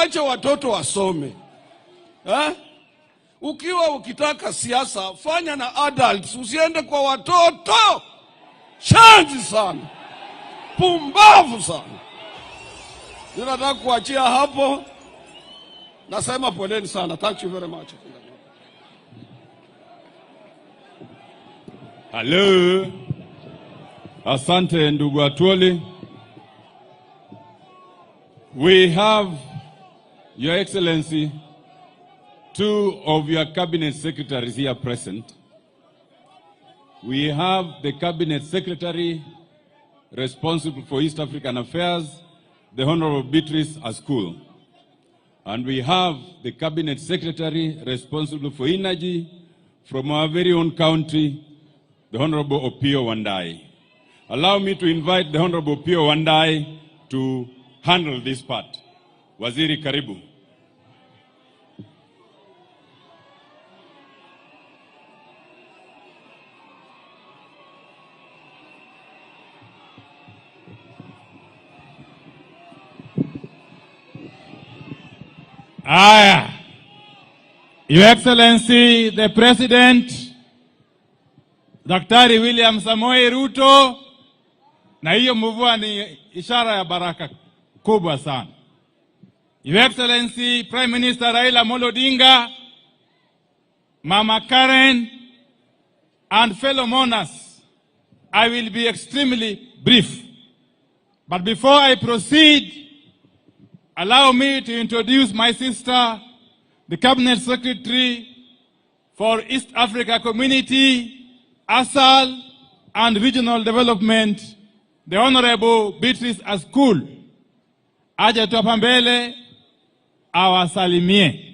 tuache watoto wasome. Ukiwa ukitaka siasa, fanya na adults, usiende kwa watoto. Shenzi sana. Pumbavu sana. Ninataka kuachia hapo. Nasema poleni sana. Thank you very much. Hello. Asante ndugu Atwoli. We have, Your Excellency, 2 of your cabinet secretaries here present. We have the cabinet secretary responsible for East African affairs, the Honorable Beatrice Askul. And we have the cabinet secretary responsible for energy from our very own country, the Honorable Opiyo Wandayi. Allow me to invite the Honorable Opiyo Wandayi to handle this part. Waziri, karibu. Your Excellency, the President, Daktari William Samoei Ruto, na hiyo mvua ni ishara ya baraka kubwa sana. Your Excellency, Prime Minister Raila Amolo Odinga, Mama Karen, and fellow mourners, I will be extremely brief. But before I proceed, allow me to introduce my sister, the Cabinet Secretary for East Africa Community, ASAL, and Regional Development, the Honorable Beatrice Askul. Aje tu hapa mbele awasalimie.